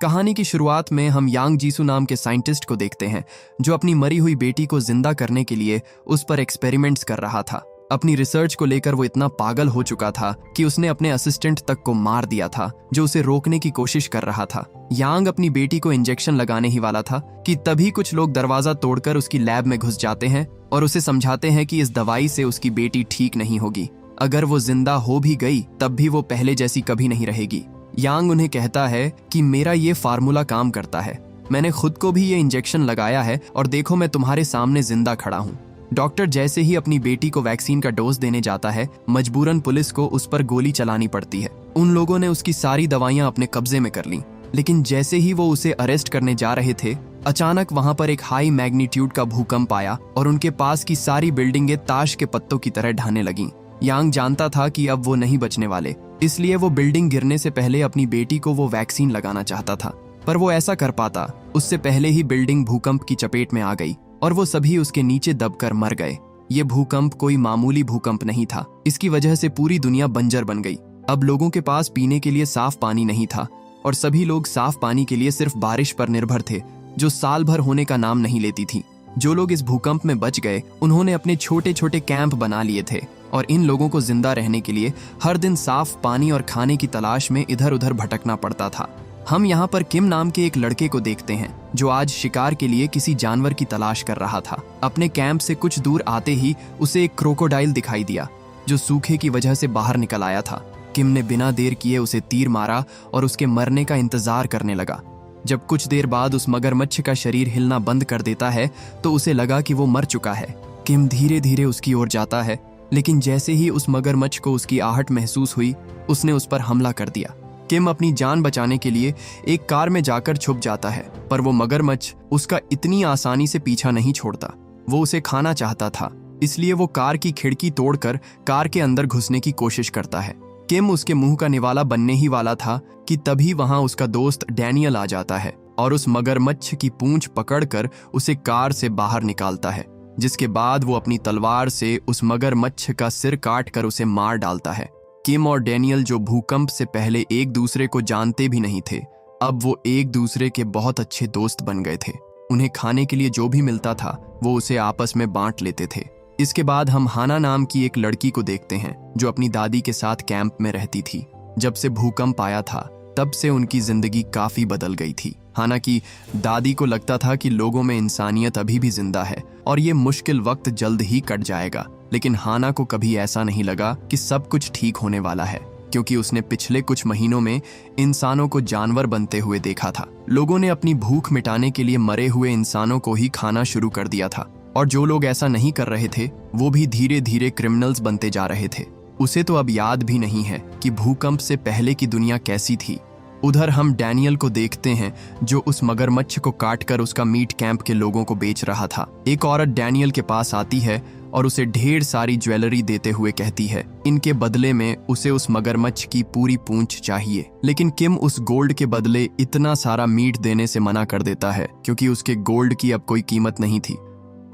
कहानी की शुरुआत में हम यांग जीसू नाम के साइंटिस्ट को देखते हैं जो अपनी मरी हुई बेटी को जिंदा करने के लिए उस पर एक्सपेरिमेंट्स कर रहा था। अपनी रिसर्च को लेकर वो इतना पागल हो चुका था कि उसने अपने असिस्टेंट तक को मार दिया था जो उसे रोकने की कोशिश कर रहा था। यांग अपनी बेटी को इंजेक्शन लगाने ही वाला था कि तभी कुछ लोग दरवाजा तोड़कर उसकी लैब में घुस जाते हैं और उसे समझाते हैं कि इस दवाई से उसकी बेटी ठीक नहीं होगी। अगर वो जिंदा हो भी गई तब भी वो पहले जैसी कभी नहीं रहेगी। यांग उन्हें कहता है कि मेरा ये फार्मूला काम करता है, मैंने खुद को भी ये इंजेक्शन लगाया है और देखो मैं तुम्हारे सामने जिंदा खड़ा हूँ। डॉक्टर जैसे ही अपनी बेटी को वैक्सीन का डोज देने जाता है, मजबूरन पुलिस को उस पर गोली चलानी पड़ती है। उन लोगों ने उसकी सारी दवाइयां अपने कब्जे में कर लीं, लेकिन जैसे ही वो उसे अरेस्ट करने जा रहे थे, अचानक वहां पर एक हाई मैग्नीट्यूड का भूकंप आया और उनके पास की सारी बिल्डिंगें ताश के पत्तों की तरह ढहने लगीं। यांग जानता था कि अब वो नहीं बचने वाले, इसलिए वो बिल्डिंग गिरने से पहले अपनी बेटी को वो वैक्सीन लगाना चाहता था, पर वो ऐसा कर पाता उससे पहले ही बिल्डिंग भूकंप की चपेट में आ गई और वो सभी उसके नीचे दबकर मर गए। ये भूकंप कोई मामूली भूकंप नहीं था, इसकी वजह से पूरी दुनिया बंजर बन गई। अब लोगों के पास पीने के लिए साफ पानी नहीं था और सभी लोग साफ पानी के लिए सिर्फ बारिश पर निर्भर थे जो साल भर होने का नाम नहीं लेती थी। जो लोग इस भूकंप में बच गए उन्होंने अपने छोटे छोटे कैंप बना लिए थे और इन लोगों को जिंदा रहने के लिए हर दिन साफ पानी और खाने की तलाश में इधर उधर भटकना पड़ता था। हम यहाँ पर किम नाम के एक लड़के को देखते हैं जो आज शिकार के लिए किसी जानवर की तलाश कर रहा था। अपने कैंप से कुछ दूर आते ही उसे एक क्रोकोडाइल दिखाई दिया जो सूखे की वजह से बाहर निकल आया था। किम ने बिना देर किए उसे तीर मारा और उसके मरने का इंतजार करने लगा। जब कुछ देर बाद उस मगरमच्छ का शरीर हिलना बंद कर देता है तो उसे लगा कि वो मर चुका है। किम धीरे धीरे उसकी ओर जाता है, लेकिन जैसे ही उस मगरमच्छ को उसकी आहट महसूस हुई उसने उस पर हमला कर दिया। किम अपनी जान बचाने के लिए एक कार में जाकर छुप जाता है, पर वो मगरमच्छ उसका इतनी आसानी से पीछा नहीं छोड़ता। वो उसे खाना चाहता था, इसलिए वो कार की खिड़की तोड़कर कार के अंदर घुसने की कोशिश करता है। किम उसके मुंह का निवाला बनने ही वाला था कि तभी वहां उसका दोस्त डैनियल आ जाता है और उस मगरमच्छ की पूंछ पकड़कर उसे कार से बाहर निकालता है, जिसके बाद वो अपनी तलवार से उस मगरमच्छ का सिर काटकर उसे मार डालता है। किम और डैनियल जो भूकंप से पहले एक दूसरे को जानते भी नहीं थे, अब वो एक दूसरे के बहुत अच्छे दोस्त बन गए थे। उन्हें खाने के लिए जो भी मिलता था वो उसे आपस में बांट लेते थे। इसके बाद हम हाना नाम की एक लड़की को देखते हैं जो अपनी दादी के साथ कैंप में रहती थी। जब से भूकंप आया था तब से उनकी जिंदगी काफी बदल गई थी। हाना की दादी को लगता था कि लोगों में इंसानियत अभी भी जिंदा है और ये मुश्किल वक्त जल्द ही कट जाएगा, लेकिन हाना को कभी ऐसा नहीं लगा कि सब कुछ ठीक होने वाला है, क्योंकि उसने पिछले कुछ महीनों में इंसानों को जानवर बनते हुए देखा था। लोगों ने अपनी भूख मिटाने के लिए मरे हुए इंसानों को ही खाना शुरू कर दिया था और जो लोग ऐसा नहीं कर रहे थे वो भी धीरे धीरे क्रिमिनल्स बनते जा रहे थे। उसे तो अब याद भी नहीं है कि भूकंप से पहले की दुनिया कैसी थी। उधर हम डैनियल को देखते हैं जो उस मगरमच्छ को काटकर उसका मीट कैंप के लोगों को बेच रहा था। एक औरत डैनियल के पास आती है और उसे ढेर सारी ज्वेलरी देते हुए कहती है इनके बदले में उसे उस मगरमच्छ की पूरी पूंछ चाहिए। लेकिन किम उस गोल्ड के बदले इतना सारा मीट देने से मना कर देता है क्योंकि उसके गोल्ड की अब कोई कीमत नहीं थी।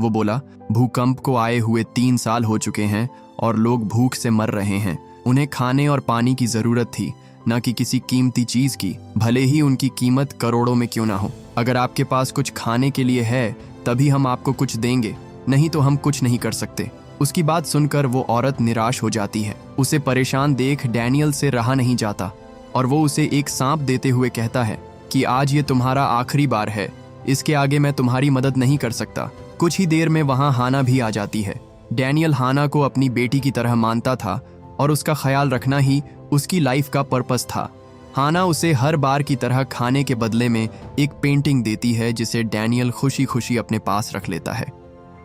वो बोला, भूकंप को आए हुए 3 साल हो चुके हैं और लोग भूख से मर रहे हैं। उन्हें खाने और पानी की जरूरत थी, न कि किसी कीमती चीज की, भले ही उनकी कीमत करोड़ों में क्यों ना हो। अगर आपके पास कुछ खाने के लिए है तभी हम आपको कुछ देंगे, नहीं तो हम कुछ नहीं कर सकते। उसकी बात सुनकर वो औरत निराश हो जाती है। उसे परेशान देख डैनियल से रहा नहीं जाता और वो उसे एक सांप देते हुए कहता है कि आज ये तुम्हारा आखिरी बार है, इसके आगे मैं तुम्हारी मदद नहीं कर सकता। कुछ ही देर में वहां हाना भी आ जाती है। डैनियल हाना को अपनी बेटी की तरह मानता था और उसका ख्याल रखना ही उसकी लाइफ का पर्पस था। हाना उसे हर बार की तरह खाने के बदले में एक पेंटिंग देती है जिसे डैनियल खुशी खुशी अपने पास रख लेता है।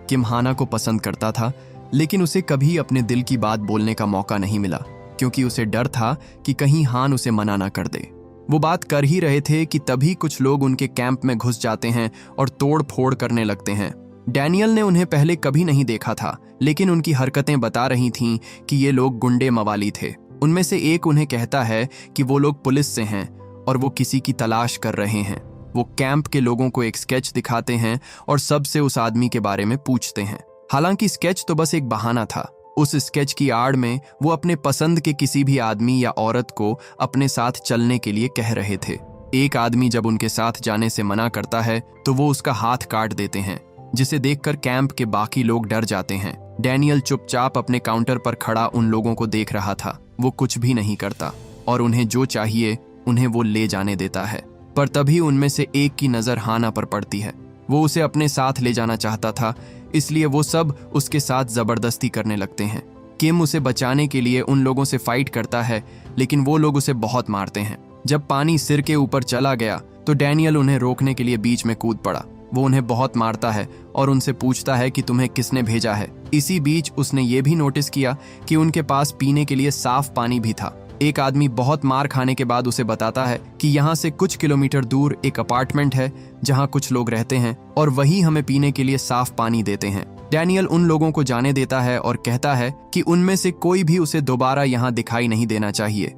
किम हाना को पसंद करता था, लेकिन उसे कभी अपने दिल की बात बोलने का मौका नहीं मिला क्योंकि उसे डर था कि कहीं हान उसे मना ना कर दे। वो बात कर ही रहे थे कि तभी कुछ लोग उनके कैंप में घुस जाते हैं और तोड़ फोड़ करने लगते हैं। डैनियल ने उन्हें पहले कभी नहीं देखा था, लेकिन उनकी हरकतें बता रही थीं कि ये लोग गुंडे मवाली थे। उनमें से एक उन्हें कहता है कि वो लोग पुलिस से हैं और वो किसी की तलाश कर रहे हैं। वो कैंप के लोगों को एक स्केच दिखाते हैं और सबसे उस आदमी के बारे में पूछते हैं। हालांकि स्केच तो बस एक बहाना था। उस स्केच की आड़ में वो अपने पसंद के किसी भी आदमी या औरत को अपने साथ चलने के लिए कह रहे थे। एक आदमी जब उनके साथ जाने से मना करता है तो वो उसका हाथ काट देते हैं, जिसे देखकर कैंप के बाकी लोग डर जाते हैं। डैनियल चुपचाप अपने काउंटर पर खड़ा उन लोगों को देख रहा था। वो कुछ भी नहीं करता और उन्हें जो चाहिए उन्हें वो ले जाने देता है। पर तभी उनमें से एक की नज़र हाना पर पड़ती है। वो उसे अपने साथ ले जाना चाहता था, इसलिए वो सब उसके साथ ज़बरदस्ती करने लगते हैं। किम उसे बचाने के लिए उन लोगों से फाइट करता है, लेकिन वो लोग उसे बहुत मारते हैं। जब पानी सिर के ऊपर चला गया तो डैनियल उन्हें रोकने के लिए बीच में कूद पड़ा। वो उन्हें बहुत मारता है और उनसे पूछता है कि तुम्हें किसने भेजा है। इसी बीच उसने ये भी नोटिस किया कि उनके पास पीने के लिए साफ पानी भी था। एक आदमी बहुत मार खाने के बाद उसे बताता है कि यहाँ से कुछ किलोमीटर दूर एक अपार्टमेंट है जहाँ कुछ लोग रहते हैं और वही हमें पीने के लिए साफ पानी देते हैं। डैनियल उन लोगों को जाने देता है और कहता है कि उनमें से कोई भी उसे दोबारा यहाँ दिखाई नहीं देना चाहिए।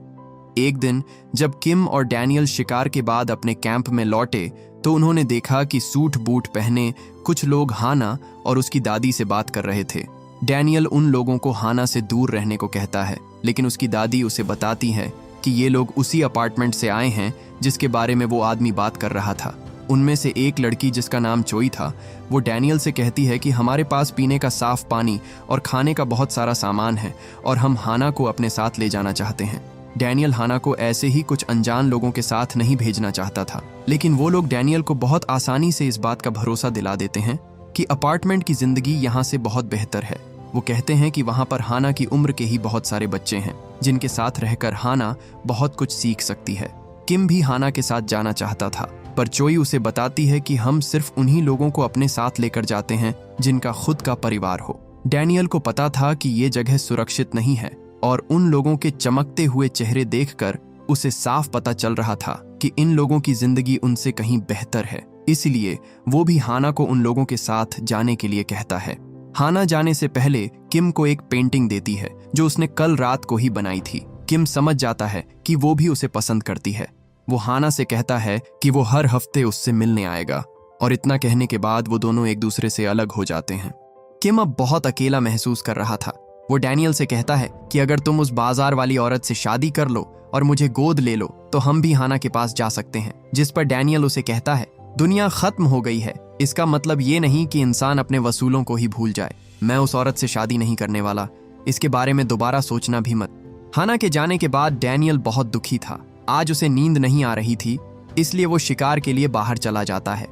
एक दिन जब किम और डैनियल शिकार के बाद अपने कैंप में लौटे तो उन्होंने देखा कि सूट बूट पहने कुछ लोग हाना और उसकी दादी से बात कर रहे थे। डैनियल उन लोगों को हाना से दूर रहने को कहता है, लेकिन उसकी दादी उसे बताती है कि ये लोग उसी अपार्टमेंट से आए हैं जिसके बारे में वो आदमी बात कर रहा था। उनमें से एक लड़की जिसका नाम चोई था, वो डैनियल से कहती है कि हमारे पास पीने का साफ पानी और खाने का बहुत सारा सामान है और हम हाना को अपने साथ ले जाना चाहते हैं। डैनियल हाना को ऐसे ही कुछ अनजान लोगों के साथ नहीं भेजना चाहता था, लेकिन वो लोग डैनियल को बहुत आसानी से इस बात का भरोसा दिला देते हैं कि अपार्टमेंट की जिंदगी यहाँ से बहुत बेहतर है। वो कहते हैं कि वहाँ पर हाना की उम्र के ही बहुत सारे बच्चे हैं जिनके साथ रहकर हाना बहुत कुछ सीख सकती है। किम भी हाना के साथ जाना चाहता था, पर चोई उसे बताती है कि हम सिर्फ उन्हीं लोगों को अपने साथ लेकर जाते हैं जिनका खुद का परिवार हो। डैनियल को पता था कि ये जगह सुरक्षित नहीं है और उन लोगों के चमकते हुए चेहरे देखकर उसे साफ पता चल रहा था कि इन लोगों की जिंदगी उनसे कहीं बेहतर है। इसलिए वो भी हाना को उन लोगों के साथ जाने के लिए कहता है। हाना जाने से पहले किम को एक पेंटिंग देती है जो उसने कल रात को ही बनाई थी। किम समझ जाता है कि वो भी उसे पसंद करती है। वो हाना से कहता है कि वो हर हफ्ते उससे मिलने आएगा और इतना कहने के बाद वो दोनों एक दूसरे से अलग हो जाते हैं। किम अब बहुत अकेला महसूस कर रहा था। वो डैनियल से कहता है कि अगर तुम उस बाजार वाली औरत से शादी कर लो और मुझे गोद ले लो तो हम भी हाना के पास जा सकते हैं। जिस पर डैनियल उसे कहता है, दुनिया खत्म हो गई है, इसका मतलब ये नहीं कि इंसान अपने वसूलों को ही भूल जाए। मैं उस औरत से शादी नहीं करने वाला, इसके बारे में दोबारा सोचना भी मत। हाना के जाने के बाद डैनियल बहुत दुखी था। आज उसे नींद नहीं आ रही थी, इसलिए वो शिकार के लिए बाहर चला जाता है।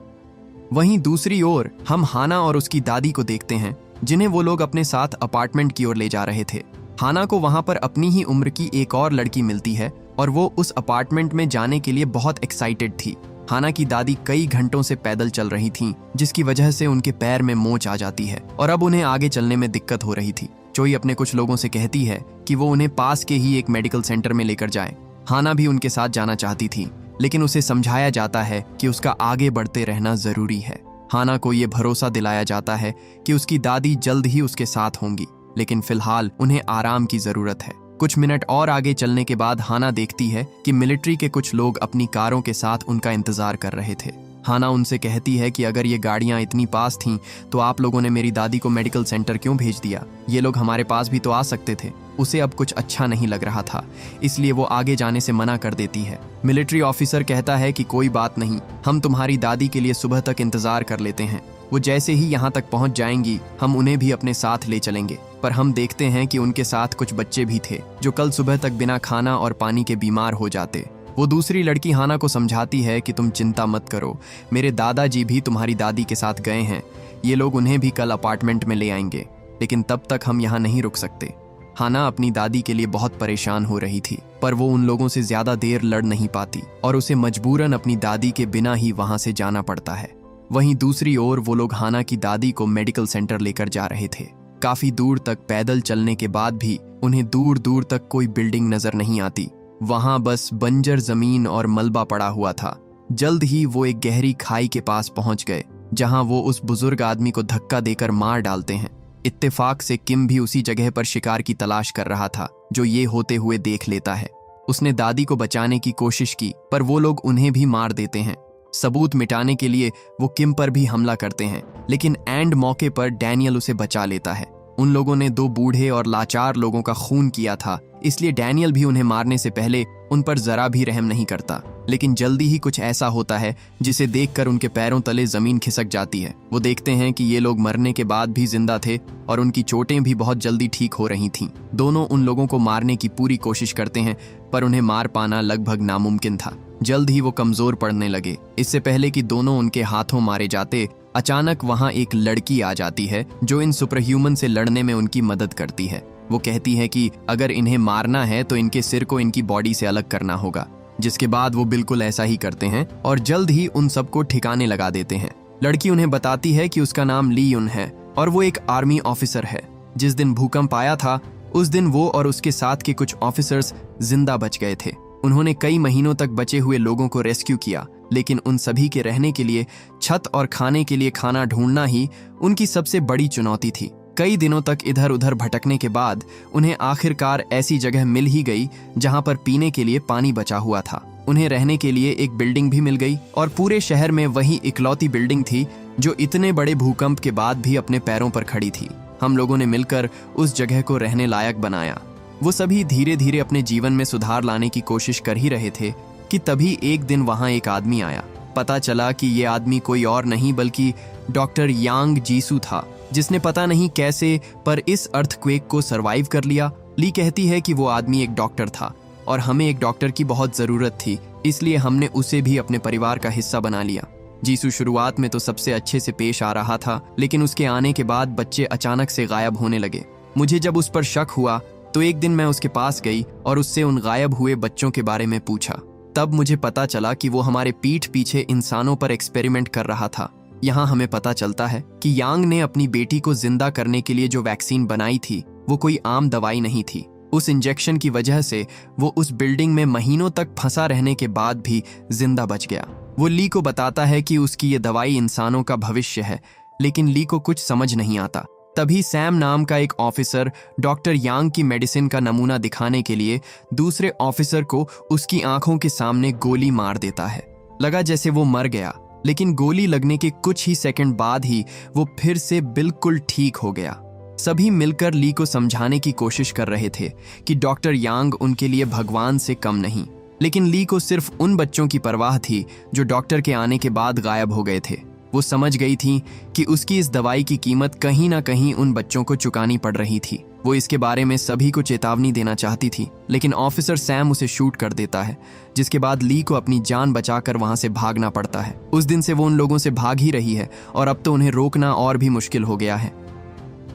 वहीं दूसरी ओर हम हाना और उसकी दादी को देखते हैं जिन्हें वो लोग अपने साथ अपार्टमेंट की ओर ले जा रहे थे। हाना को वहां पर अपनी ही उम्र की एक और लड़की मिलती है और वो उस अपार्टमेंट में जाने के लिए बहुत एक्साइटेड थी। हाना की दादी कई घंटों से पैदल चल रही थीं, जिसकी वजह से उनके पैर में मोच आ जाती है और अब उन्हें आगे चलने में दिक्कत हो रही थी। चोई अपने कुछ लोगों से कहती है कि वो उन्हें पास के ही एक मेडिकल सेंटर में लेकर जाए। हाना भी उनके साथ जाना चाहती थी, लेकिन उसे समझाया जाता है कि उसका आगे बढ़ते रहना जरूरी है। हाना को ये भरोसा दिलाया जाता है कि उसकी दादी जल्द ही उसके साथ होंगी, लेकिन फिलहाल उन्हें आराम की जरूरत है। कुछ मिनट और आगे चलने के बाद हाना देखती है कि मिलिट्री के कुछ लोग अपनी कारों के साथ उनका इंतजार कर रहे थे। हाना उनसे कहती है कि अगर ये गाड़ियां इतनी पास थीं तो आप लोगों ने मेरी दादी को मेडिकल सेंटर क्यों भेज दिया? ये लोग हमारे पास भी तो आ सकते थे। उसे अब कुछ अच्छा नहीं लग रहा था, इसलिए वो आगे जाने से मना कर देती है। मिलिट्री ऑफिसर कहता है कि कोई बात नहीं, हम तुम्हारी दादी के लिए सुबह तक इंतजार कर लेते हैं। वो जैसे ही यहाँ तक पहुँच जाएंगी हम उन्हें भी अपने साथ ले चलेंगे। पर हम देखते हैं कि उनके साथ कुछ बच्चे भी थे जो कल सुबह तक बिना खाना और पानी के बीमार हो जाते। वो दूसरी लड़की हाना को समझाती है कि तुम चिंता मत करो, मेरे दादाजी भी तुम्हारी दादी के साथ गए हैं, ये लोग उन्हें भी कल अपार्टमेंट में ले आएंगे, लेकिन तब तक हम यहाँ नहीं रुक सकते। हाना अपनी दादी के लिए बहुत परेशान हो रही थी, पर वो उन लोगों से ज्यादा देर लड़ नहीं पाती और उसे मजबूरन अपनी दादी के बिना ही वहां से जाना पड़ता है। वहीं दूसरी ओर वो लोग हाना की दादी को मेडिकल सेंटर लेकर जा रहे थे। काफी दूर तक पैदल चलने के बाद भी उन्हें दूर दूर तक कोई बिल्डिंग नजर नहीं आती। वहां बस बंजर जमीन और मलबा पड़ा हुआ था। जल्द ही वो एक गहरी खाई के पास पहुंच गए, जहां वो उस बुजुर्ग आदमी को धक्का देकर मार डालते हैं। इत्तेफाक से किम भी उसी जगह पर शिकार की तलाश कर रहा था, जो ये होते हुए देख लेता है। उसने दादी को बचाने की कोशिश की, पर वो लोग उन्हें भी मार देते हैं। सबूत मिटाने के लिए वो किम पर भी हमला करते हैं, लेकिन एंड मौके पर डैनियल उसे बचा लेता है। उन लोगों ने 2 बूढ़े और लाचार लोगों का खून किया था, इसलिए डैनियल भी उन्हें मारने से पहले उन पर जरा भी रहम नहीं करता। लेकिन जल्दी ही कुछ ऐसा होता है जिसे देखकर उनके पैरों तले जमीन खिसक जाती है। वो देखते हैं कि ये लोग मरने के बाद भी जिंदा थे और उनकी चोटें भी बहुत जल्दी ठीक हो रही थीं। दोनों उन लोगों को मारने की पूरी कोशिश करते हैं, पर उन्हें मार पाना लगभग नामुमकिन था। जल्द ही वो कमजोर पड़ने लगे। इससे पहले कि दोनों उनके हाथों मारे जाते, अचानक वहां एक लड़की आ जाती है जो इन सुपरह्यूमन से लड़ने में उनकी मदद करती है। वो कहती है कि अगर इन्हें मारना है तो इनके सिर को इनकी बॉडी से अलग करना होगा, जिसके बाद वो बिल्कुल ऐसा ही करते हैं और जल्द ही उन सबको ठिकाने लगा देते हैं। लड़की उन्हें बताती है कि उसका नाम ली युन है और वो एक आर्मी ऑफिसर है। जिस दिन भूकंप आया था उस दिन वो और उसके साथ के कुछ ऑफिसर्स जिंदा बच गए थे। उन्होंने कई महीनों तक बचे हुए लोगों को रेस्क्यू किया, लेकिन उन सभी के रहने के लिए छत और खाने के लिए खाना ढूंढना ही उनकी सबसे बड़ी चुनौती थी। कई दिनों तक इधर उधर भटकने के बाद उन्हें आखिरकार ऐसी जगह मिल ही गई जहां पर पीने के लिए पानी बचा हुआ था। उन्हें रहने के लिए एक बिल्डिंग भी मिल गई और पूरे शहर में वही इकलौती बिल्डिंग थी जो इतने बड़े भूकंप के बाद भी अपने पैरों पर खड़ी थी। हम लोगों ने मिलकर उस जगह को रहने लायक बनाया। वो सभी धीरे धीरे अपने जीवन में सुधार लाने की कोशिश कर ही रहे थे कि तभी एक दिन वहां एक आदमी आया। पता चला कि ये आदमी कोई और नहीं बल्कि डॉक्टर यांग जीसू था, जिसने पता नहीं कैसे पर इस अर्थक्वेक को सरवाइव कर लिया। ली कहती है कि वो आदमी एक डॉक्टर था और हमें एक डॉक्टर की बहुत ज़रूरत थी, इसलिए हमने उसे भी अपने परिवार का हिस्सा बना लिया। जीसू शुरुआत में तो सबसे अच्छे से पेश आ रहा था, लेकिन उसके आने के बाद बच्चे अचानक से गायब होने लगे। मुझे जब उस पर शक हुआ तो एक दिन मैं उसके पास गई और उससे उन गायब हुए बच्चों के बारे में पूछा। तब मुझे पता चला कि वो हमारे पीठ पीछे इंसानों पर एक्सपेरिमेंट कर रहा था। यहाँ हमें पता चलता है कि यांग ने अपनी बेटी को जिंदा करने के लिए जो वैक्सीन बनाई थी वो कोई आम दवाई नहीं थी। उस इंजेक्शन की वजह से वो उस बिल्डिंग में महीनों तक फंसा रहने के बाद भी जिंदा बच गया। वो ली को बताता है कि उसकी ये दवाई इंसानों का भविष्य है, लेकिन ली को कुछ समझ नहीं आता। तभी सैम नाम का एक ऑफिसर डॉक्टर यांग की मेडिसिन का नमूना दिखाने के लिए दूसरे ऑफिसर को उसकी आंखों के सामने गोली मार देता है। लगा जैसे वो मर गया, लेकिन गोली लगने के कुछ ही सेकंड बाद ही वो फिर से बिल्कुल ठीक हो गया। सभी मिलकर ली को समझाने की कोशिश कर रहे थे कि डॉक्टर यांग उनके लिए भगवान से कम नहीं, लेकिन ली को सिर्फ उन बच्चों की परवाह थी जो डॉक्टर के आने के बाद गायब हो गए थे। वो समझ गई थी कि उसकी इस दवाई की कीमत कहीं ना कहीं उन बच्चों को चुकानी पड़ रही थी। वो इसके बारे में सभी को चेतावनी देना चाहती थी, लेकिन ऑफिसर सैम उसे शूट कर देता है, जिसके बाद ली को अपनी जान बचाकर वहां से भागना पड़ता है। उस दिन से वो उन लोगों से भाग ही रही है और अब तो उन्हें रोकना और भी मुश्किल हो गया है।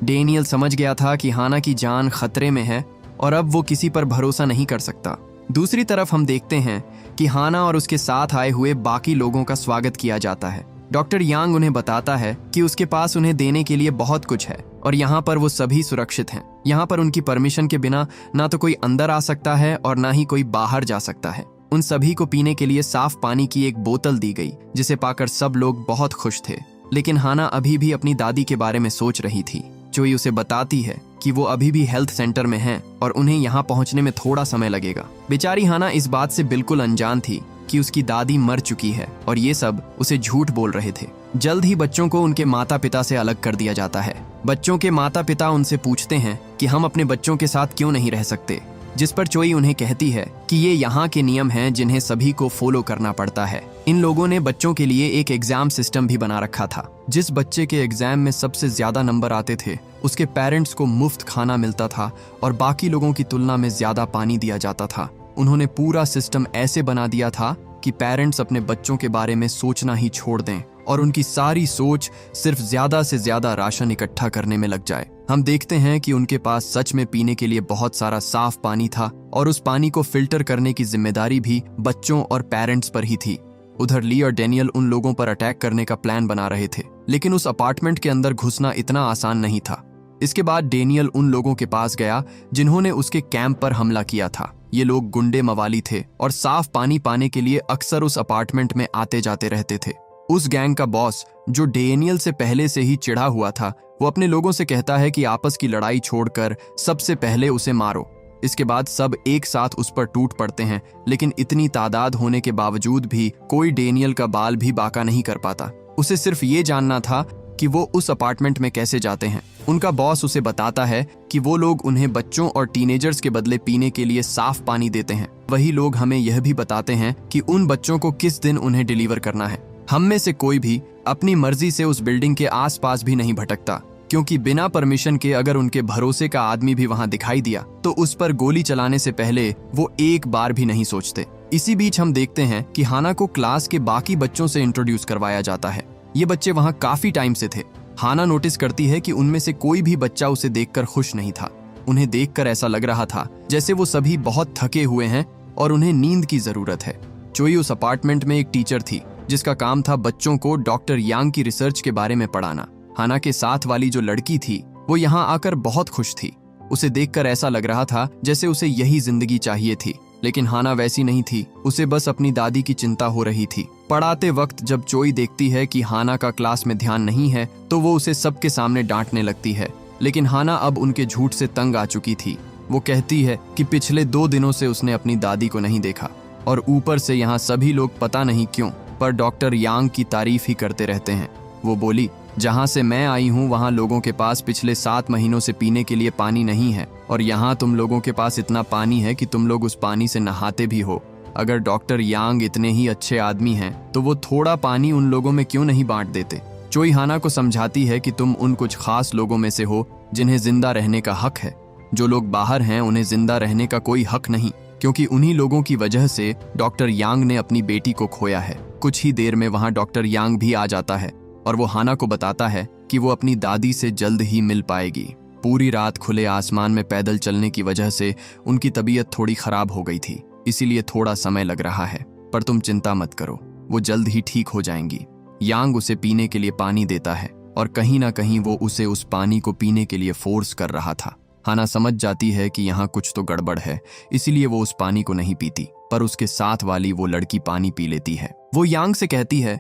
डेनियल समझ गया था कि हाना की जान खतरे में है और अब वो किसी पर भरोसा नहीं कर सकता। दूसरी तरफ हम देखते हैं कि हाना और उसके साथ आए हुए बाकी लोगों का स्वागत किया जाता है। डॉक्टर यांग उन्हें बताता है कि उसके पास उन्हें देने के लिए बहुत कुछ है और यहाँ पर वो सभी सुरक्षित हैं। यहाँ पर उनकी परमिशन के बिना ना तो कोई अंदर आ सकता है और ना ही कोई बाहर जा सकता है। उन सभी को पीने के लिए साफ पानी की एक बोतल दी गई, जिसे पाकर सब लोग बहुत खुश थे। लेकिन हाना अभी भी अपनी दादी के बारे में सोच रही थी। जोई उसे बताती है कि वो अभी भी हेल्थ सेंटर में हैं और उन्हें यहाँ पहुँचने में थोड़ा समय लगेगा। बेचारी हाना इस बात से बिल्कुल अनजान थी कि उसकी दादी मर चुकी है और ये सब उसे झूठ बोल रहे थे। जल्द ही बच्चों को उनके माता पिता से अलग कर दिया जाता है। बच्चों के माता पिता उनसे पूछते हैं कि हम अपने बच्चों के साथ क्यों नहीं रह सकते, जिस पर चोई उन्हें कहती है कि ये यहाँ के नियम हैं जिन्हें सभी को फॉलो करना पड़ता है। इन लोगों ने बच्चों के लिए एक एग्जाम सिस्टम भी बना रखा था। जिस बच्चे के एग्जाम में सबसे ज्यादा नंबर आते थे उसके पेरेंट्स को मुफ्त खाना मिलता था और बाकी लोगों की तुलना में ज्यादा पानी दिया जाता था। उन्होंने पूरा सिस्टम ऐसे बना दिया था कि पेरेंट्स अपने बच्चों के बारे में सोचना ही छोड़ दें और उनकी सारी सोच सिर्फ ज्यादा से ज्यादा राशन इकट्ठा करने में लग जाए। हम देखते हैं कि उनके पास सच में पीने के लिए बहुत सारा साफ पानी था और उस पानी को फिल्टर करने की जिम्मेदारी भी बच्चों और पेरेंट्स पर ही थी। उधर ली और डेनियल उन लोगों पर अटैक करने का प्लान बना रहे थे, लेकिन उस अपार्टमेंट के अंदर घुसना इतना आसान नहीं था। इसके बाद डेनियल उन लोगों के पास गया जिन्होंने उसके कैंप पर हमला किया था। ये लोग गुंडे मवाली थे और साफ पानी पाने के लिए अक्सर उस अपार्टमेंट में आते जाते रहते थे। उस गैंग का बॉस, जो डेनियल से पहले से ही चिढ़ा हुआ था, वो अपने लोगों से कहता है कि आपस की लड़ाई छोड़कर सबसे पहले उसे मारो। इसके बाद सब एक साथ उस पर टूट पड़ते हैं, लेकिन इतनी तादाद होने के बावजूद भी कोई डेनियल का बाल भी बाका नहीं कर पाता। उसे सिर्फ ये जानना था कि वो उस अपार्टमेंट में कैसे जाते हैं। उनका बॉस उसे बताता है कि वो लोग उन्हें बच्चों और टीनेजर्स के बदले पीने के लिए साफ पानी देते हैं। वही लोग हमें यह भी बताते हैं कि उन बच्चों को किस दिन उन्हें डिलीवर करना है। हम में से कोई भी अपनी मर्जी से उस बिल्डिंग के आसपास भी नहीं भटकता, क्योंकि बिना परमिशन के अगर उनके भरोसे का आदमी भी वहां दिखाई दिया तो उस पर गोली चलाने से पहले वो एक बार भी नहीं सोचते। इसी बीच हम देखते हैं कि हाना को क्लास के बाकी बच्चों से इंट्रोड्यूस करवाया जाता है। ये बच्चे वहां काफी टाइम से थे। हाना नोटिस करती है कि उनमें से कोई भी बच्चा उसे देखकर खुश नहीं था। उन्हें देखकर ऐसा लग रहा था जैसे वो सभी बहुत थके हुए हैं और उन्हें नींद की जरूरत है। चोई उस अपार्टमेंट में एक टीचर थी जिसका काम था बच्चों को डॉक्टर यांग की रिसर्च के बारे में पढ़ाना। हाना के साथ वाली जो लड़की थी वो यहाँ आकर बहुत खुश थी। उसे देखकर ऐसा लग रहा था जैसे उसे यही जिंदगी चाहिए थी, लेकिन हाना वैसी नहीं थी। उसे बस अपनी दादी की चिंता हो रही थी। पढ़ाते वक्त जब चोई देखती है कि हाना का क्लास में ध्यान नहीं है तो वो उसे सबके सामने डांटने लगती है, लेकिन हाना अब उनके झूठ से तंग आ चुकी थी। वो कहती है कि पिछले 2 दिनों से उसने अपनी दादी को नहीं देखा और ऊपर से यहाँ सभी लोग पता नहीं क्यों पर डॉक्टर यांग की तारीफ ही करते रहते हैं। वो बोली, जहाँ से मैं आई हूँ वहाँ लोगों के पास पिछले 7 महीनों से पीने के लिए पानी नहीं है और यहाँ तुम लोगों के पास इतना पानी है कि तुम लोग उस पानी से नहाते भी हो। अगर डॉक्टर यांग इतने ही अच्छे आदमी हैं तो वो थोड़ा पानी उन लोगों में क्यों नहीं बांट देते। चोई हाना को समझाती है कि तुम उन कुछ खास लोगों में से हो जिन्हें जिंदा रहने का हक है। जो लोग बाहर हैं उन्हें जिंदा रहने का कोई हक नहीं, क्योंकि उन्हीं लोगों की वजह से डॉक्टर यांग ने अपनी बेटी को खोया है। कुछ ही देर में वहाँ डॉक्टर यांग भी आ जाता है और वो हाना को बताता है कि वो अपनी दादी से जल्द ही मिल पाएगी। पूरी रात खुले आसमान में पैदल चलने की वजह से उनकी तबीयत थोड़ी खराब हो गई थी, इसीलिए थोड़ा समय लग रहा है, पर तुम चिंता मत करो, वो जल्द ही ठीक हो जाएंगी। यांग उसे पीने के लिए पानी देता है और कहीं ना कहीं वो उसे उस पानी को पीने के लिए फोर्स कर रहा था। हाना समझ जाती है कि यहाँ कुछ तो गड़बड़ है, इसीलिए वो उस पानी को नहीं पीती, पर उसके साथ वाली वो लड़की पानी पी लेती है। वो यांग से कहती है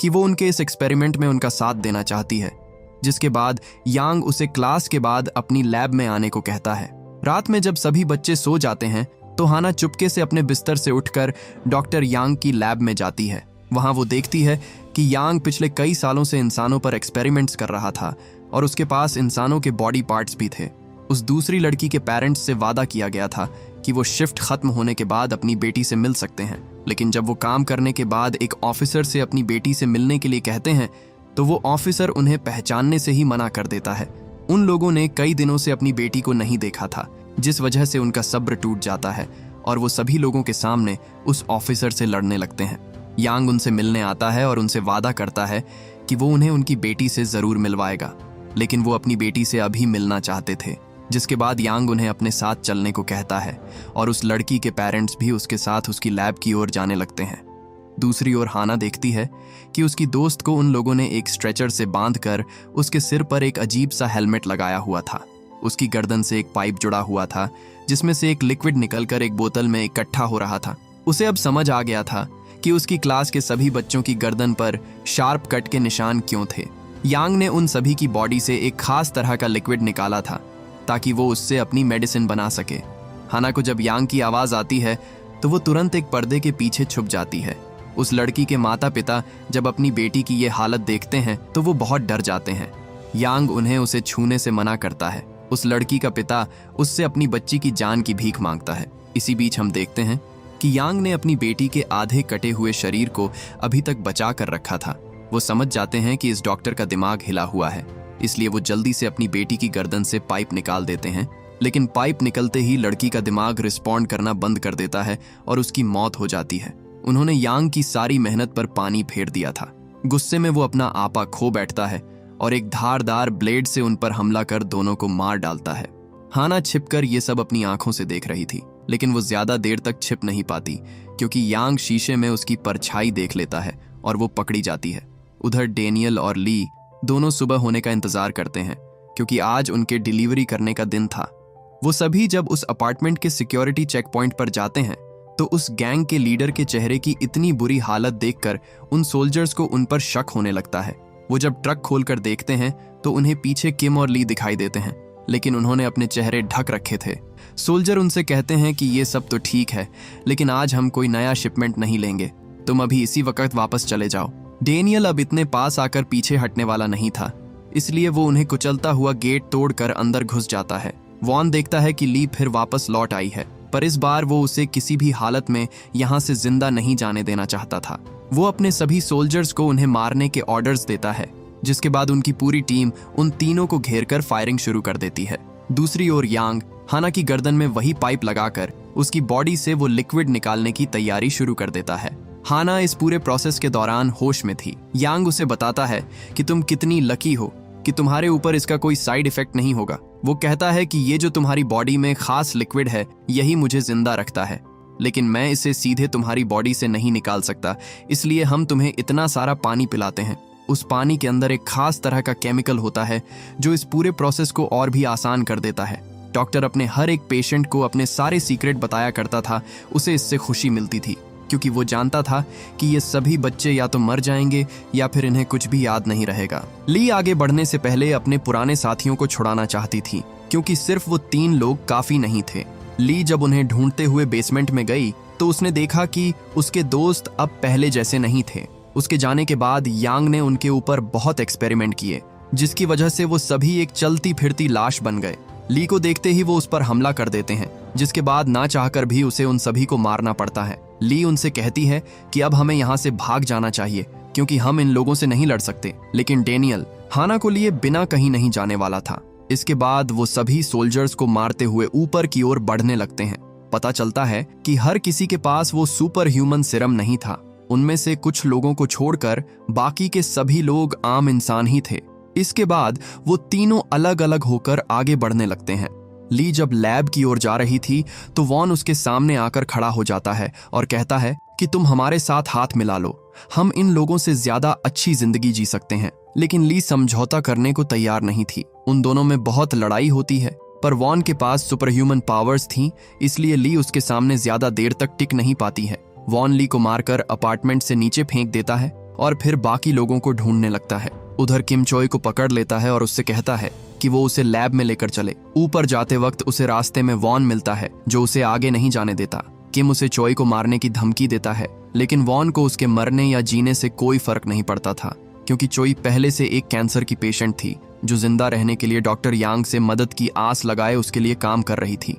कि वो उनके इस एक्सपेरिमेंट में उनका साथ देना चाहती है, जिसके बाद यांग उसे क्लास के बाद अपनी लैब में आने को कहता है। रात में जब सभी बच्चे सो जाते हैं तो हाना चुपके से अपने बिस्तर से उठकर डॉक्टर यांग की लैब में जाती है। वहां वो देखती है कि यांग पिछले कई सालों से इंसानों पर एक्सपेरिमेंट्स कर रहा था और उसके पास इंसानों के बॉडी पार्ट्स भी थे। उस दूसरी लड़की के पेरेंट्स से वादा किया गया था कि वो शिफ्ट खत्म होने के बाद अपनी बेटी से मिल सकते हैं, लेकिन जब वो काम करने के बाद एक ऑफिसर से अपनी बेटी से मिलने के लिए कहते हैं तो वो ऑफिसर उन्हें पहचानने से ही मना कर देता है। उन लोगों ने कई दिनों से अपनी बेटी को नहीं देखा था, जिस वजह से उनका सब्र टूट जाता है और वो सभी लोगों के सामने उस ऑफिसर से लड़ने लगते हैं। यांग उनसे मिलने आता है और उनसे वादा करता है कि वो उन्हें उनकी बेटी से जरूर मिलवाएगा, लेकिन वो अपनी बेटी से अभी मिलना चाहते थे। जिसके बाद यांग उन्हें अपने साथ चलने को कहता है और उस लड़की के पेरेंट्स भी उसके साथ उसकी लैब की ओर जाने लगते हैं। दूसरी ओर हाना देखती है कि उसकी दोस्त को उन लोगों ने एक स्ट्रेचर से बांधकर उसके सिर पर एक अजीब सा हेलमेट लगाया हुआ था। उसकी गर्दन से एक पाइप जुड़ा हुआ था जिसमें से एक लिक्विड निकलकर एक बोतल में इकट्ठा हो रहा था। उसे अब समझ आ गया था कि उसकी क्लास के सभी बच्चों की गर्दन पर शार्प कट के निशान क्यों थे। यांग ने उन सभी की बॉडी से एक खास तरह का लिक्विड निकाला था ताकि वो उससे अपनी मेडिसिन बना सके। हाना को जब यांग की आवाज आती है तो वो तुरंत एक पर्दे के पीछे छुप जाती है। उस लड़की के माता पिता जब अपनी बेटी की ये हालत देखते हैं तो वो बहुत डर जाते हैं। यांग उन्हें उसे छूने से मना करता है। उस लड़की का पिता उससे अपनी बच्ची की जान की भीख मांगता है। इसी बीच हम देखते हैं कि यांग ने अपनी बेटी के आधे कटे हुए शरीर को अभी तक बचा कर रखा था। वो समझ जाते हैं कि इस डॉक्टर का दिमाग हिला हुआ है, इसलिए वो जल्दी से अपनी बेटी की गर्दन से पाइप निकाल देते हैं, लेकिन पाइप निकलते ही लड़की का दिमाग रिस्पॉन्ड करना बंद कर देता है और उसकी मौत हो जाती है। उन्होंने यांग की सारी मेहनत पर पानी फेर दिया था। गुस्से में वो अपना आपा खो बैठता है और एक धारदार ब्लेड से उन पर हमला कर दोनों को मार डालता है। हाना छिपकर ये सब अपनी आंखों से देख रही थी, लेकिन वो ज्यादा देर तक छिप नहीं पाती क्योंकि यांग शीशे में उसकी परछाई देख लेता है और वो पकड़ी जाती है। उधर डेनियल और ली दोनों सुबह होने का इंतजार करते हैं क्योंकि आज उनके डिलीवरी करने का दिन था। वो सभी जब उस अपार्टमेंट के सिक्योरिटी चेक पॉइंट पर जाते हैं तो उस गैंग के लीडर के चेहरे की इतनी बुरी हालत देखकर उन सोल्जर्स को उन पर शक होने लगता है। वो जब ट्रक खोलकर देखते हैं तो उन्हें पीछे किम और ली दिखाई देते हैं, लेकिन उन्होंने अपने चेहरे ढक रखे थे। सोल्जर उनसे कहते हैं कि ये सब तो ठीक है, लेकिन आज हम कोई नया शिपमेंट नहीं लेंगे, तुम अभी इसी वक्त वापस चले जाओ। डेनियल अब इतने पास आकर पीछे हटने वाला नहीं था, इसलिए वो उन्हें कुचलता हुआ गेट तोड़कर अंदर घुस जाता है। वॉन देखता है कि ली फिर वापस लौट आई है, पर इस बार वो उसे किसी भी हालत में यहाँ से जिंदा नहीं जाने देना चाहता था। वो अपने सभी सोल्जर्स को उन्हें मारने के ऑर्डर्स देता है, जिसके बाद उनकी पूरी टीम उन तीनों को घेरकर फायरिंग शुरू कर देती है। दूसरी ओर यांग हाना की गर्दन में वही पाइप लगाकर उसकी बॉडी से वो लिक्विड निकालने की तैयारी शुरू कर देता है। हाना इस पूरे प्रोसेस के दौरान होश में थी। यांग उसे बताता है कि तुम कितनी लकी हो कि तुम्हारे ऊपर इसका कोई साइड इफेक्ट नहीं होगा। वो कहता है कि ये जो तुम्हारी बॉडी में खास लिक्विड है, यही मुझे जिंदा रखता है, लेकिन मैं इसे सीधे तुम्हारी बॉडी से नहीं निकाल सकता, इसलिए हम तुम्हें इतना सारा पानी पिलाते हैं। उस पानी के अंदर एक खास तरह का केमिकल होता है जो इस पूरे प्रोसेस को और भी आसान कर देता है। डॉक्टर अपने हर एक पेशेंट को अपने सारे सीक्रेट बताया करता था। उसे इससे खुशी मिलती थी, क्योंकि वो जानता था कि ये सभी बच्चे या तो मर जाएंगे या फिर इन्हें कुछ भी याद नहीं रहेगा। ली आगे बढ़ने से पहले अपने पुराने साथियों को छुड़ाना चाहती थी, क्योंकि सिर्फ वो 3 लोग काफी नहीं थे। ली जब उन्हें ढूंढते हुए बेसमेंट में गई तो उसने देखा कि उसके दोस्त अब पहले जैसे नहीं थे। उसके जाने के बाद यांग ने उनके ऊपर बहुत एक्सपेरिमेंट किए, जिसकी वजह से वो सभी एक चलती फिरती लाश बन गए। ली को देखते ही वो उस पर हमला कर देते हैं, जिसके बाद ना चाहकर भी उसे उन सभी को मारना पड़ता है। ली उनसे कहती है कि अब हमें यहाँ से भाग जाना चाहिए, क्योंकि हम इन लोगों से नहीं लड़ सकते। लेकिन डेनियल हाना को लिए बिना कहीं नहीं जाने वाला था। इसके बाद वो सभी सोल्जर्स को मारते हुए ऊपर की ओर बढ़ने लगते हैं। पता चलता है कि हर किसी के पास वो सुपर ह्यूमन सीरम नहीं था। उनमें से कुछ लोगों को छोड़कर बाकी के सभी लोग आम इंसान ही थे। इसके बाद वो तीनों अलग अलग होकर आगे बढ़ने लगते हैं। ली जब लैब की ओर जा रही थी तो वॉन उसके सामने आकर खड़ा हो जाता है और कहता है कि तुम हमारे साथ हाथ मिला लो, हम इन लोगों से ज्यादा अच्छी जिंदगी जी सकते हैं। लेकिन ली समझौता करने को तैयार नहीं थी। उन दोनों में बहुत लड़ाई होती है, पर वॉन के पास सुपर ह्यूमन पावर्स थी, इसलिए ली उसके सामने ज्यादा देर तक टिक नहीं पाती है। वॉन ली को मारकर अपार्टमेंट से नीचे फेंक देता है और फिर बाकी लोगों को ढूंढने लगता है। उधर किम चोई को पकड़ लेता है और उससे कहता है कि वो उसे लैब में लेकर चले। ऊपर जाते वक्त उसे रास्ते में वॉन मिलता है, जो उसे आगे नहीं जाने देता। किम उसे चोई को मारने की धमकी देता है, लेकिन वॉन को उसके मरने या जीने से कोई फर्क नहीं पड़ता था, क्योंकि चोई पहले से एक कैंसर की पेशेंट थी, जो जिंदा रहने के लिए डॉक्टर यांग से मदद की आस लगाए उसके लिए काम कर रही थी।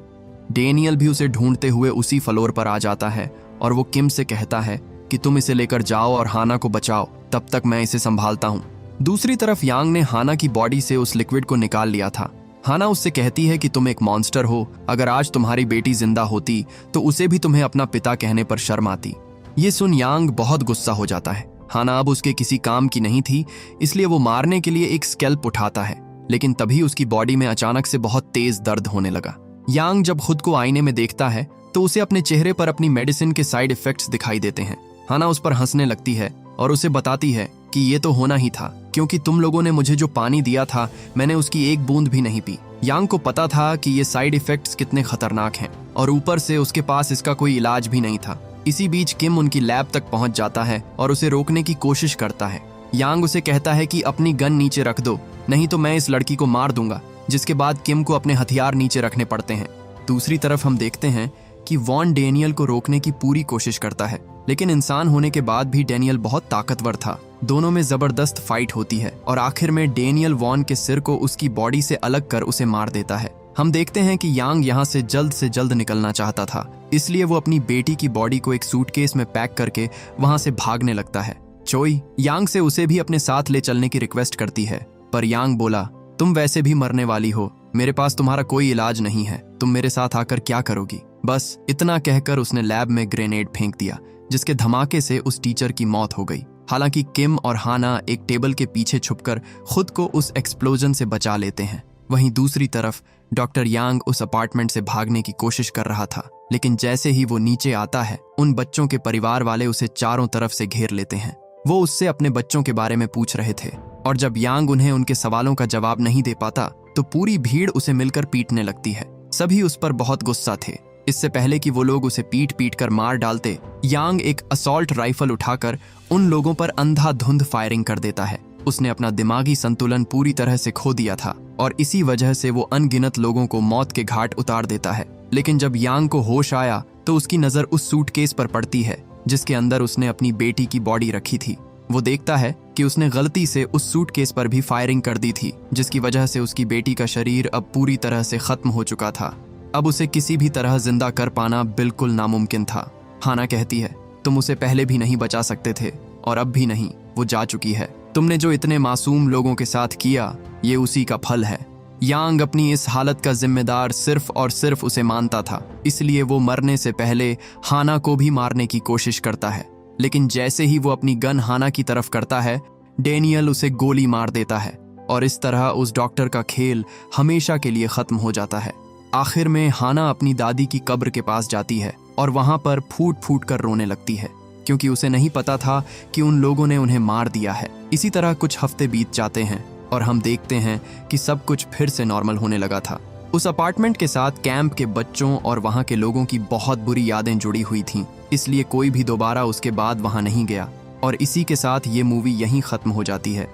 डेनियल भी उसे ढूंढते हुए उसी फ्लोर पर आ जाता है और वो किम से कहता है कि तुम इसे लेकर जाओ और हाना को बचाओ, तब तक मैं इसे संभालता हूँ। दूसरी तरफ यांग ने हाना की बॉडी से उस लिक्विड को निकाल लिया था। हाना उससे कहती है कि तुम एक मॉन्स्टर हो, अगर आज तुम्हारी बेटी जिंदा होती तो उसे भी तुम्हें अपना पिता कहने पर शर्म आती। ये सुन यांग बहुत गुस्सा हो जाता है। हाना अब उसके किसी काम की नहीं थी, इसलिए वो मारने के लिए एक स्कैल्प उठाता है, लेकिन तभी उसकी बॉडी में अचानक से बहुत तेज दर्द होने लगा। यांग जब खुद को आईने में देखता है तो उसे अपने चेहरे पर अपनी मेडिसिन के साइड इफेक्ट्स दिखाई देते हैं। हाना उस पर हंसने लगती है और उसे बताती है कि ये तो होना ही था, क्योंकि तुम लोगों ने मुझे जो पानी दिया था मैंने उसकी एक बूंद भी नहीं पी। यांग को पता था कि ये साइड इफेक्ट्स कितने खतरनाक हैं, और ऊपर से उसके पास इसका कोई इलाज भी नहीं था। इसी बीच किम उनकी लैब तक पहुंच जाता है और उसे रोकने की कोशिश करता है। यांग उसे कहता है कि अपनी गन नीचे रख दो, नहीं तो मैं इस लड़की को मार दूंगा, जिसके बाद किम को अपने हथियार नीचे रखने पड़ते हैं। दूसरी तरफ हम देखते हैं कि वॉन डेनियल को रोकने की पूरी कोशिश करता है, लेकिन इंसान होने के बाद भी डेनियल बहुत ताकतवर था। दोनों में जबरदस्त फाइट होती है और आखिर में डेनियल वॉन के सिर को उसकी बॉडी से अलग कर उसे मार देता है। हम देखते हैं कि यांग यहाँ से जल्द निकलना चाहता था, इसलिए वो अपनी बेटी की बॉडी को एक सूटकेस में पैक करके वहां से भागने लगता है। चोई यांग से उसे भी अपने साथ ले चलने की रिक्वेस्ट करती है, पर यांग बोला, तुम वैसे भी मरने वाली हो, मेरे पास तुम्हारा कोई इलाज नहीं है, तुम मेरे साथ आकर क्या करोगी। बस इतना कहकर उसने लैब में ग्रेनेड फेंक दिया, जिसके धमाके से उस टीचर की मौत हो गई। हालांकि किम और हाना एक टेबल के पीछे छुपकर खुद को उस एक्सप्लोजन से बचा लेते हैं। वहीं दूसरी तरफ डॉक्टर यांग उस अपार्टमेंट से भागने की कोशिश कर रहा था, लेकिन जैसे ही वो नीचे आता है, उन बच्चों के परिवार वाले उसे चारों तरफ से घेर लेते हैं। वो उससे अपने बच्चों के बारे में पूछ रहे थे, और जब यांग उन्हें उनके सवालों का जवाब नहीं दे पाता तो पूरी भीड़ उसे मिलकर पीटने लगती है। सभी उस पर बहुत गुस्सा थे। इससे पहले कि वो लोग उसे पीट कर मार डालते, यांग एक असॉल्ट राइफल उठाकर उन लोगों पर अंधाधुंध फायरिंग कर देता है। उसने अपना दिमागी संतुलन पूरी तरह से खो दिया था और इसी वजह से वो अनगिनत लोगों को मौत के घाट उतार देता है। लेकिन जब यांग को होश आया तो उसकी नजर उस सूटकेस पर पड़ती है जिसके अंदर उसने अपनी बेटी की बॉडी रखी थी। वो देखता है कि उसने गलती से उस सूटकेस पर भी फायरिंग कर दी थी, जिसकी वजह से उसकी बेटी का शरीर अब पूरी तरह से खत्म हो चुका था। अब उसे किसी भी तरह जिंदा कर पाना बिल्कुल नामुमकिन था। हाना कहती है, तुम उसे पहले भी नहीं बचा सकते थे और अब भी नहीं, वो जा चुकी है। तुमने जो इतने मासूम लोगों के साथ किया, ये उसी का फल है। यांग अपनी इस हालत का जिम्मेदार सिर्फ और सिर्फ उसे मानता था, इसलिए वो मरने से पहले हाना को भी मारने की कोशिश करता है। लेकिन जैसे ही वो अपनी गन हाना की तरफ करता है, डेनियल उसे गोली मार देता है और इस तरह उस डॉक्टर का खेल हमेशा के लिए खत्म हो जाता है। आखिर में हाना अपनी दादी की कब्र के पास जाती है और वहां पर फूट फूट कर रोने लगती है, क्योंकि उसे नहीं पता था कि उन लोगों ने उन्हें मार दिया है। इसी तरह कुछ हफ्ते बीत जाते हैं और हम देखते हैं कि सब कुछ फिर से नॉर्मल होने लगा था। उस अपार्टमेंट के साथ कैंप के बच्चों और वहां के लोगों की बहुत बुरी यादें जुड़ी हुई थीं, इसलिए कोई भी दोबारा उसके बाद वहां नहीं गया। और इसी के साथ ये मूवी यहीं खत्म हो जाती है।